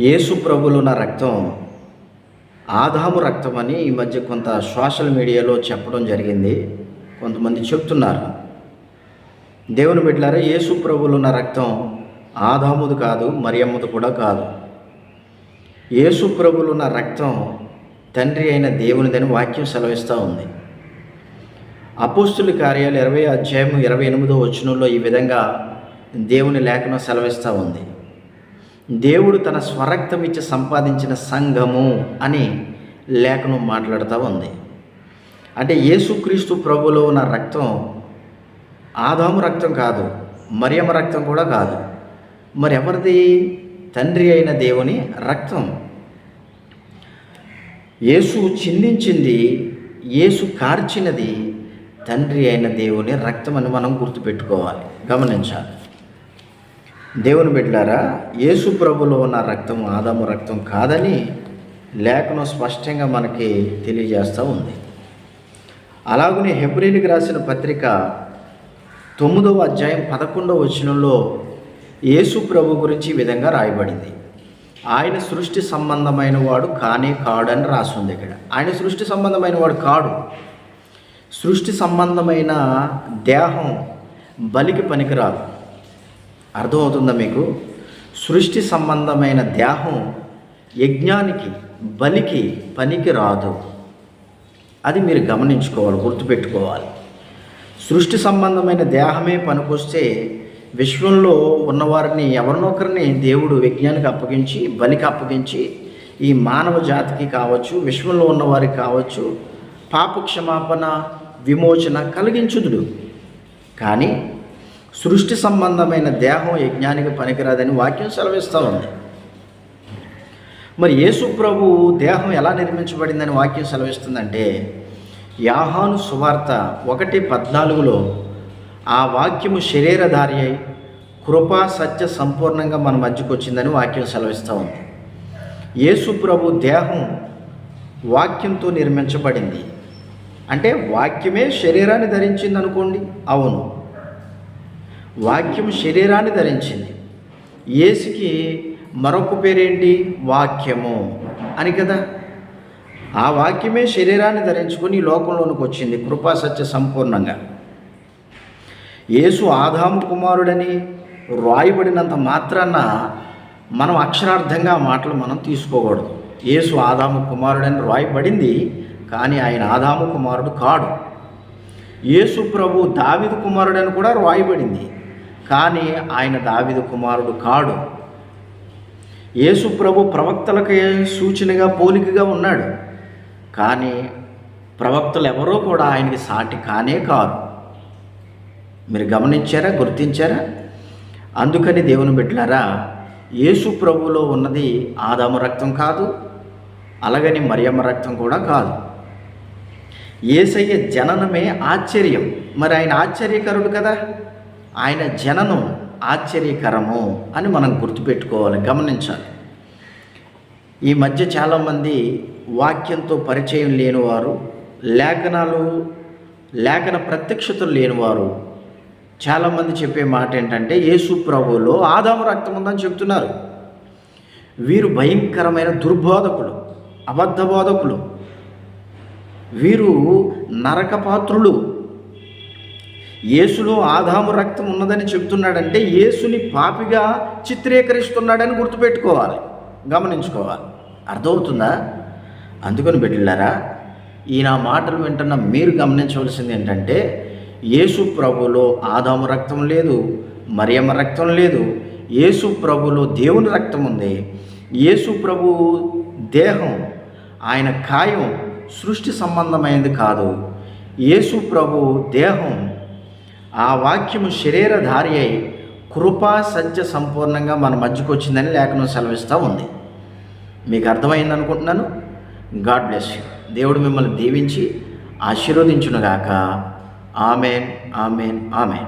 యేసు ప్రభువులో నా రక్తం ఆదాము రక్తం అని ఈ మధ్య కొంత సోషల్ మీడియాలో చెప్పడం జరిగింది. కొంతమంది చెప్తున్నారు. దేవుని బిడ్డలారా, యేసు ప్రభువులో నా రక్తం ఆదాముది కాదు, మరియమ్మది కూడా కాదు. యేసు ప్రభువులో నా రక్తం తండ్రి అయిన దేవునిదని వాక్యం సెలవిస్తూ ఉంది. అపోస్తుల కార్యాలు 20వ అధ్యాయం 28వ వచనంలో ఈ విధంగా దేవుని లేఖనం సెలవిస్తూ ఉంది. దేవుడు తన స్వరక్తం ఇచ్చి సంపాదించిన సంఘము అని లేఖనం మాట్లాడుతూ ఉంది. అంటే యేసుక్రీస్తు ప్రభువులో ఉన్న రక్తం ఆదాము రక్తం కాదు, మరియమ్మ రక్తం కూడా కాదు. మరి ఎవరిది? తండ్రి అయిన దేవుని రక్తం. యేసు చిందించింది, యేసు కార్చినది తండ్రి అయిన దేవుని రక్తం అని మనం గుర్తుపెట్టుకోవాలి, గమనించాలి. దేవుని బిడ్డలారా, యేసు ప్రభులో ఉన్న రక్తం ఆదాము రక్తం కాదని లేఖనం స్పష్టంగా మనకి తెలియజేస్తూ ఉంది. అలాగనే హెబ్రీయులకు రాసిన పత్రిక 9వ అధ్యాయం 11వ వచనంలో యేసు ప్రభు గురించి ఈ విధంగా రాయబడింది. ఆయన సృష్టి సంబంధమైన వాడు కానే కాడని రాస్తుంది. ఇక్కడ ఆయన సృష్టి సంబంధమైన వాడు కాడు. సృష్టి సంబంధమైన దేహం బలికి పనికిరాదు. అర్థమవుతుందా మీకు? సృష్టి సంబంధమైన దేహం యజ్ఞానికి బలికి పనికి రాదు. అది మీరు గమనించుకోవాలి, గుర్తుపెట్టుకోవాలి. సృష్టి సంబంధమైన దేహమే పనికొస్తే విశ్వంలో ఉన్నవారిని ఎవరినొకరిని దేవుడు యజ్ఞానికి అప్పగించి బలికి అప్పగించి ఈ మానవ జాతికి కావచ్చు, విశ్వంలో ఉన్నవారికి కావచ్చు, పాప క్షమాపణ విమోచన కలిగించుదుడు. కానీ సృష్టి సంబంధమైన దేహం యజ్ఞానికి పనికిరాదని వాక్యం సెలవిస్తూ ఉంది. మరి యేసు ప్రభు దేహం ఎలా నిర్మించబడిందని వాక్యం సెలవిస్తుందంటే, యోహాను సువార్త 1:14లో ఆ వాక్యము శరీరధారి అయి కృపా సత్య సంపూర్ణంగా మన మధ్యకు వచ్చిందని వాక్యం సెలవిస్తూ ఉంది. యేసు ప్రభు దేహం వాక్యంతో నిర్మించబడింది. అంటే వాక్యమే శరీరాన్ని ధరించింది అనుకోండి. అవును, వాక్యం శరీరాన్ని ధరించింది. యేసుకి మరొక పేరేంటి? వాక్యము అని కదా. ఆ వాక్యమే శరీరాన్ని ధరించుకొని ఈ లోకంలోనికి వచ్చింది కృపా సత్య సంపూర్ణంగా. యేసు ఆదాము కుమారుడని రాయబడినంత మాత్రాన మనం అక్షరార్థంగా ఆ మాటలు మనం తీసుకోకూడదు. యేసు ఆదాము కుమారుడని రాయబడింది, కానీ ఆయన ఆదాము కుమారుడు కాడు. యేసు ప్రభు దావీదు కుమారుడని కూడా రాయబడింది, కానీ ఆయన దావీదు కుమారుడు కాడు. యేసు ప్రభు ప్రవక్తలకి సూచనగా పోలికగా ఉన్నాడు, కానీ ప్రవక్తలు ఎవరో కూడా ఆయనకి సాటి కానే కారు. మీరు గమనించారా, గుర్తించారా? అందుకని దేవుని బిడ్డలారా, యేసు ప్రభువులో ఉన్నది ఆదాము రక్తం కాదు, అలాగని మరియమ్మ రక్తం కూడా కాదు. యేసయ్య జననమే ఆశ్చర్యం. మరి ఆయన ఆశ్చర్యకరుడు కదా. ఆయన జననం ఆశ్చర్యకరము అని మనం గుర్తుపెట్టుకోవాలి, గమనించాలి. ఈ మధ్య చాలామంది వాక్యంతో పరిచయం లేనివారు, లేఖన ప్రత్యక్షతలు లేనివారు చాలామంది చెప్పే మాట ఏంటంటే, యేసు ప్రభువులో ఆదాము రక్తం ఉందని చెప్తున్నారు. వీరు భయంకరమైన దుర్బోధకులు, అబద్ధ బోధకులు. వీరు నరకపాత్రులు. యేసులో ఆదాము రక్తం ఉన్నదని చెప్తున్నాడంటే యేసుని పాపిగా చిత్రీకరిస్తున్నాడని గుర్తుపెట్టుకోవాలి, గమనించుకోవాలి. అర్థమవుతుందా? అందుకని బిడ్డలారా, ఈయన మాటలు వింటున్న మీరు గమనించవలసింది ఏంటంటే, యేసు ప్రభులో ఆదాము రక్తం లేదు, మరియమ్మ రక్తం లేదు. యేసు ప్రభులో దేవుని రక్తం ఉంది. యేసు ప్రభు దేహం, ఆయన కాయం సృష్టి సంబంధమైనది కాదు. యేసు ప్రభు దేహం ఆ వాక్యము శరీరధారి అయి కృపా సత్య సంపూర్ణంగా మన మధ్యకు వచ్చిందని లేఖనం సెలవిస్తూ ఉంది. మీకు అర్థమైంది అనుకుంటున్నాను. God bless you. దేవుడు మిమ్మల్ని దీవించి ఆశీర్వదించునుగాక. Amen, amen, amen.